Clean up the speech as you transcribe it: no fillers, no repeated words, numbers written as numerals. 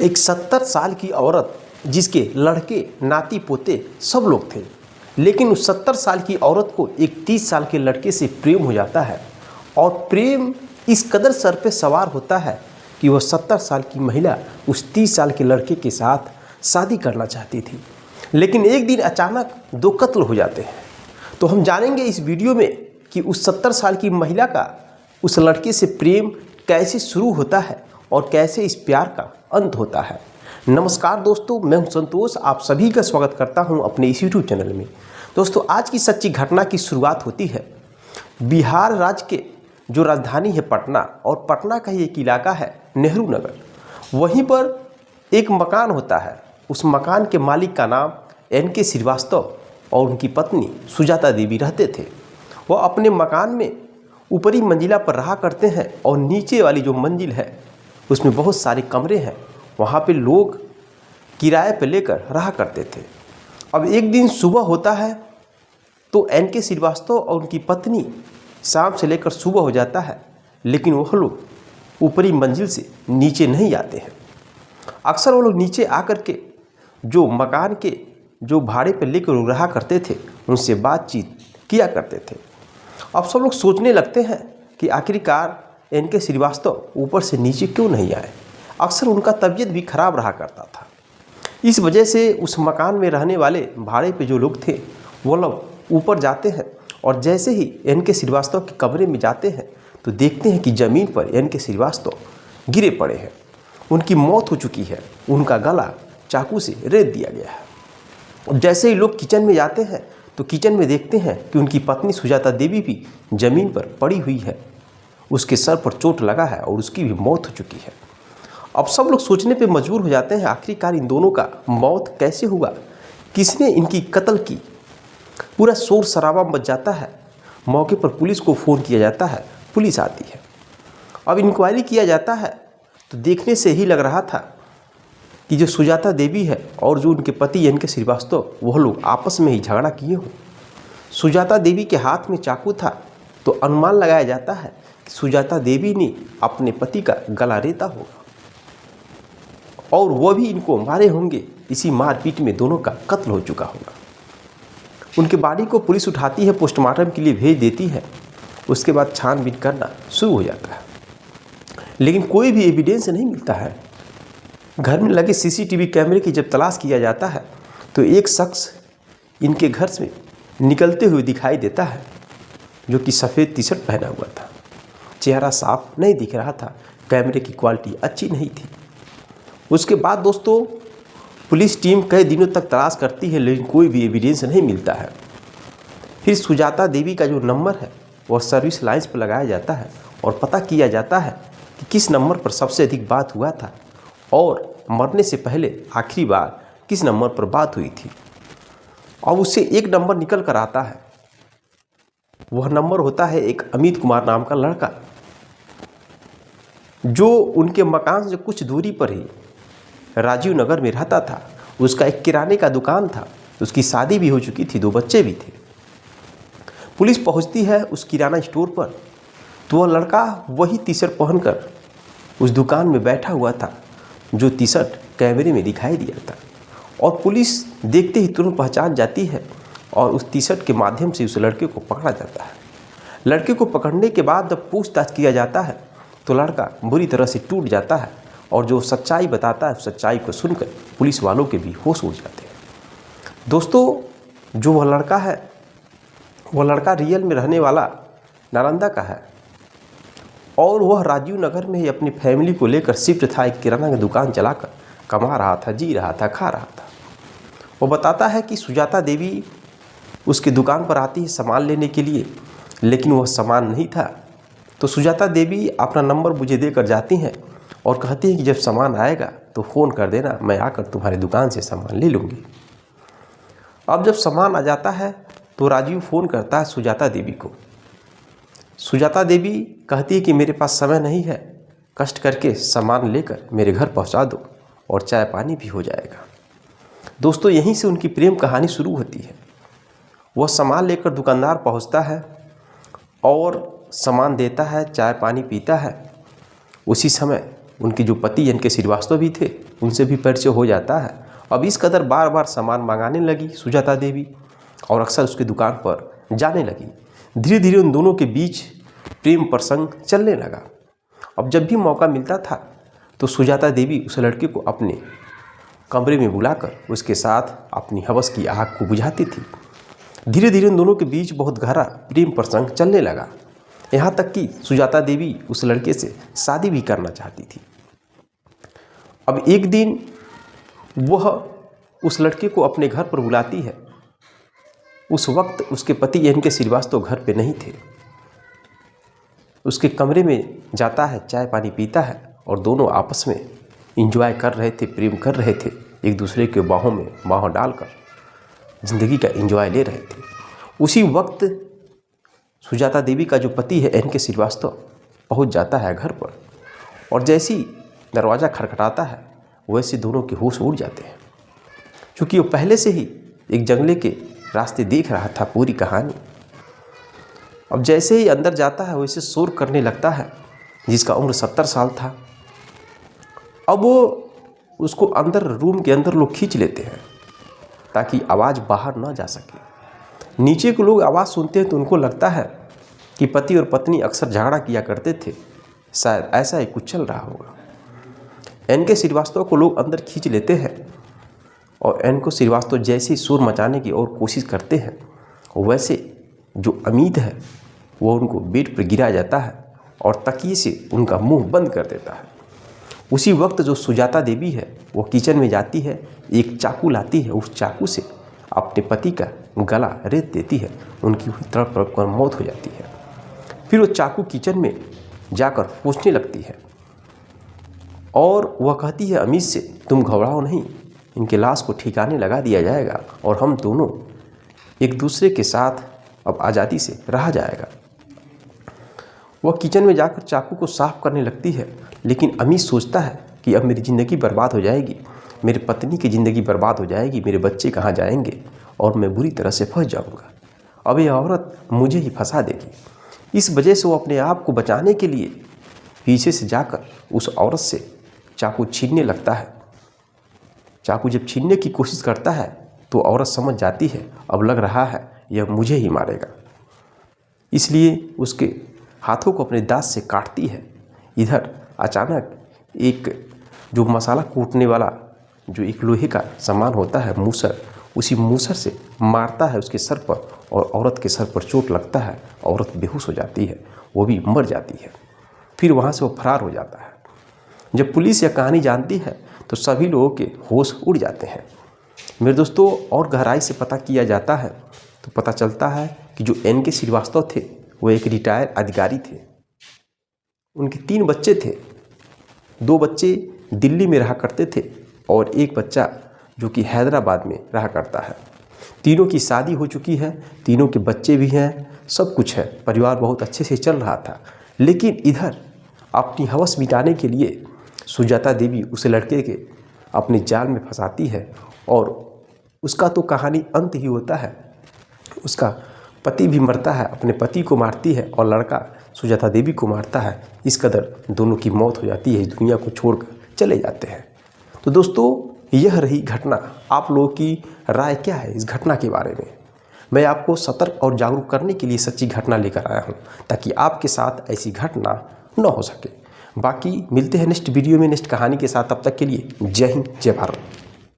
एक 70 साल की औरत जिसके लड़के नाती पोते सब लोग थे, लेकिन उस 70 साल की औरत को एक 30 साल के लड़के से प्रेम हो जाता है और प्रेम इस कदर सर पे सवार होता है कि वह 70 साल की महिला उस 30 साल के लड़के के साथ शादी करना चाहती थी। लेकिन एक दिन अचानक 2 कत्ल हो जाते हैं। तो हम जानेंगे इस वीडियो में कि उस 70 साल की महिला का उस लड़के से प्रेम कैसे शुरू होता है और कैसे इस प्यार का अंत होता है। नमस्कार दोस्तों, मैं हूं संतोष, आप सभी का स्वागत करता हूं अपने इस यूट्यूब चैनल में। दोस्तों, आज की सच्ची घटना की शुरुआत होती है बिहार राज्य के जो राजधानी है पटना, और पटना का ही एक इलाका है नेहरू नगर। वहीं पर एक मकान होता है। उस मकान के मालिक का नाम NK श्रीवास्तव और उनकी पत्नी सुजाता देवी रहते थे। वह अपने मकान में ऊपरी मंजिला पर रहा करते हैं और नीचे वाली जो मंजिल है उसमें बहुत सारे कमरे हैं। वहाँ पे लोग किराए पर लेकर रहा करते थे। अब एक दिन सुबह होता है तो NK श्रीवास्तव और उनकी पत्नी शाम से लेकर सुबह हो जाता है, लेकिन वह लोग ऊपरी मंजिल से नीचे नहीं आते हैं। अक्सर वो लोग नीचे आकर के जो मकान के जो भाड़े पर लेकर रहा करते थे उनसे बातचीत किया करते थे। अब सब लोग सोचने लगते हैं कि आखिरकार NK श्रीवास्तव ऊपर से नीचे क्यों नहीं आए। अक्सर उनका तबीयत भी खराब रहा करता था। इस वजह से उस मकान में रहने वाले भाड़े पे जो लोग थे वो लोग ऊपर जाते हैं, और जैसे ही NK श्रीवास्तव के कमरे में जाते हैं तो देखते हैं कि ज़मीन पर NK श्रीवास्तव गिरे पड़े हैं। उनकी मौत हो चुकी है। उनका गला चाकू से रेत दिया गया है। और जैसे ही लोग किचन में जाते हैं तो किचन में देखते हैं कि उनकी पत्नी सुजाता देवी भी ज़मीन पर पड़ी हुई है। उसके सर पर चोट लगा है और उसकी भी मौत हो चुकी है। अब सब लोग सोचने पे मजबूर हो जाते हैं, आखिरकार इन दोनों का मौत कैसे हुआ, किसने इनकी कत्ल की। पूरा शोर शराबा मच जाता है। मौके पर पुलिस को फ़ोन किया जाता है। पुलिस आती है। अब इंक्वायरी किया जाता है तो देखने से ही लग रहा था कि जो सुजाता देवी है और जो उनके पति NK श्रीवास्तव वह लोग आपस में ही झगड़ा किए हों। सुजाता देवी के हाथ में चाकू था तो अनुमान लगाया जाता है कि सुजाता देवी ने अपने पति का गला रेता होगा और वह भी इनको मारे होंगे। इसी मारपीट में दोनों का कत्ल हो चुका होगा। उनके बॉडी को पुलिस उठाती है, पोस्टमार्टम के लिए भेज देती है। उसके बाद छानबीन करना शुरू हो जाता है, लेकिन कोई भी एविडेंस नहीं मिलता है। घर में लगे CCTV कैमरे की जब तलाश किया जाता है तो एक शख्स इनके घर से निकलते हुए दिखाई देता है, जो कि सफ़ेद टी-शर्ट पहना हुआ था। चेहरा साफ नहीं दिख रहा था। कैमरे की क्वालिटी अच्छी नहीं थी। उसके बाद दोस्तों पुलिस टीम कई दिनों तक तलाश करती है, लेकिन कोई भी एविडेंस नहीं मिलता है। फिर सुजाता देवी का जो नंबर है वह सर्विस लाइन्स पर लगाया जाता है और पता किया जाता है कि किस नंबर पर सबसे अधिक बात हुआ था और मरने से पहले आखिरी बार किस नंबर पर बात हुई थी। और उससे एक नंबर निकल कर आता है। वह नंबर होता है एक अमित कुमार नाम का लड़का, जो उनके मकान से कुछ दूरी पर ही राजीव नगर में रहता था। उसका एक किराने का दुकान था। उसकी शादी भी हो चुकी थी, 2 बच्चे भी थे। पुलिस पहुंचती है उस किराना स्टोर पर तो वह लड़का वही टी-शर्ट पहनकर उस दुकान में बैठा हुआ था जो टी-शर्ट कैमरे में दिखाई दिया था। और पुलिस देखते ही तुरंत पहचान जाती है और उस टी-शर्ट के माध्यम से उस लड़के को पकड़ा जाता है। लड़के को पकड़ने के बाद जब पूछताछ किया जाता है तो लड़का बुरी तरह से टूट जाता है और जो सच्चाई बताता है उस सच्चाई को सुनकर पुलिस वालों के भी होश उड़ जाते हैं। दोस्तों, जो वह लड़का है वह लड़का रियल में रहने वाला नालंदा का है और वह राजीव नगर में ही अपनी फैमिली को लेकर शिफ्ट था। एक किराना की दुकान चलाकर कमा रहा था, जी रहा था, खा रहा था। वो बताता है कि सुजाता देवी उसकी दुकान पर आती है सामान लेने के लिए, लेकिन वह सामान नहीं था। तो सुजाता देवी अपना नंबर मुझे देकर जाती हैं और कहती हैं कि जब सामान आएगा तो फ़ोन कर देना, मैं आकर तुम्हारी दुकान से सामान ले लूँगी। अब जब सामान आ जाता है तो राजीव फ़ोन करता है सुजाता देवी को। सुजाता देवी कहती है कि मेरे पास समय नहीं है, कष्ट करके सामान लेकर मेरे घर पहुंचा दो और चाय पानी भी हो जाएगा। दोस्तों, यहीं से उनकी प्रेम कहानी शुरू होती है। वह सामान लेकर दुकानदार पहुंचता है और सामान देता है, चाय पानी पीता है। उसी समय उनके जो पति NK श्रीवास्तव भी थे उनसे भी परिचय हो जाता है। अब इस कदर बार बार सामान मंगाने लगी सुजाता देवी और अक्सर उसकी दुकान पर जाने लगी। धीरे धीरे उन दोनों के बीच प्रेम प्रसंग चलने लगा। अब जब भी मौका मिलता था तो सुजाता देवी उस लड़के को अपने कमरे में बुलाकर उसके साथ अपनी हवस की आग को बुझाती थी। धीरे धीरे उन दोनों के बीच बहुत गहरा प्रेम प्रसंग चलने लगा, यहाँ तक कि सुजाता देवी उस लड़के से शादी भी करना चाहती थी। अब एक दिन वह उस लड़के को अपने घर पर बुलाती है। उस वक्त उसके पति एन के श्रीवास्तव घर पे नहीं थे। उसके कमरे में जाता है, चाय पानी पीता है और दोनों आपस में एंजॉय कर रहे थे, प्रेम कर रहे थे, एक दूसरे के बाहों में बाहों डालकर ज़िंदगी का एंजॉय ले रहे थे। उसी वक्त सुजाता देवी का जो पति है एन के श्रीवास्तव पहुंच जाता है घर पर और जैसी दरवाज़ा खटखटाता है वैसे दोनों के होश उड़ जाते हैं, क्योंकि वो पहले से ही एक जंगले के रास्ते देख रहा था पूरी कहानी। अब जैसे ही अंदर जाता है वैसे शोर करने लगता है, जिसका उम्र 70 साल था। अब वो उसको अंदर रूम के अंदर लोग खींच लेते हैं ताकि आवाज़ बाहर ना जा सके। नीचे के लोग आवाज़ सुनते हैं तो उनको लगता है कि पति और पत्नी अक्सर झगड़ा किया करते थे, शायद ऐसा ही कुछ चल रहा होगा। एन के श्रीवास्तव को लोग अंदर खींच लेते हैं और एन को श्रीवास्तव जैसे ही शोर मचाने की और कोशिश करते हैं वैसे जो अमित है वो उनको बेड पर गिरा जाता है और तकिए से उनका मुंह बंद कर देता है। उसी वक्त जो सुजाता देवी है वो किचन में जाती है, एक चाकू लाती है, उस चाकू से अपने पति का गला रेत देती है, उनकी हुई तड़प तड़प कर मौत हो जाती है। फिर वो चाकू किचन में जाकर पूछने लगती है और वह कहती है अमित से, तुम घबराओ नहीं, इनके लाश को ठिकाने लगा दिया जाएगा और हम दोनों एक दूसरे के साथ अब आज़ादी से रहा जाएगा। वह किचन में जाकर चाकू को साफ करने लगती है, लेकिन अमित सोचता है कि अब मेरी ज़िंदगी बर्बाद हो जाएगी, मेरी पत्नी की ज़िंदगी बर्बाद हो जाएगी, मेरे बच्चे कहाँ जाएंगे और मैं बुरी तरह से फंस जाऊँगा। अब यह औरत मुझे ही फंसा देगी। इस वजह से वो अपने आप को बचाने के लिए पीछे से जाकर उस औरत से चाकू छीनने लगता है। चाकू जब छीनने की कोशिश करता है तो औरत समझ जाती है अब लग रहा है यह मुझे ही मारेगा, इसलिए उसके हाथों को अपने दांत से काटती है। इधर अचानक एक जो मसाला कूटने वाला जो एक लोहे का सामान होता है मूसर, उसी मूसर से मारता है उसके सर पर और औरत के सर पर चोट लगता है। औरत बेहोश हो जाती है, वो भी मर जाती है। फिर वहाँ से वो फरार हो जाता है। जब पुलिस यह कहानी जानती है तो सभी लोगों के होश उड़ जाते हैं। मेरे दोस्तों, और गहराई से पता किया जाता है तो पता चलता है कि जो एन के श्रीवास्तव थे वो एक रिटायर्ड अधिकारी थे। उनके 3 बच्चे थे, 2 बच्चे दिल्ली में रहा करते थे और एक बच्चा जो कि हैदराबाद में रहा करता है। तीनों की शादी हो चुकी है, तीनों के बच्चे भी हैं, सब कुछ है, परिवार बहुत अच्छे से चल रहा था। लेकिन इधर अपनी हवस मिटाने के लिए सुजाता देवी उस लड़के के अपने जाल में फंसाती है और उसका तो कहानी अंत ही होता है। उसका पति भी मरता है, अपने पति को मारती है और लड़का सुजाता देवी को मारता है। इस कदर दोनों की मौत हो जाती है, इस दुनिया को छोड़कर चले जाते हैं। तो दोस्तों, यह रही घटना। आप लोगों की राय क्या है इस घटना के बारे में? मैं आपको सतर्क और जागरूक करने के लिए सच्ची घटना लेकर आया हूँ ताकि आपके साथ ऐसी घटना न हो सके। बाकी मिलते हैं नेक्स्ट वीडियो में नेक्स्ट कहानी के साथ। तब तक के लिए जय हिंद, जय भारत।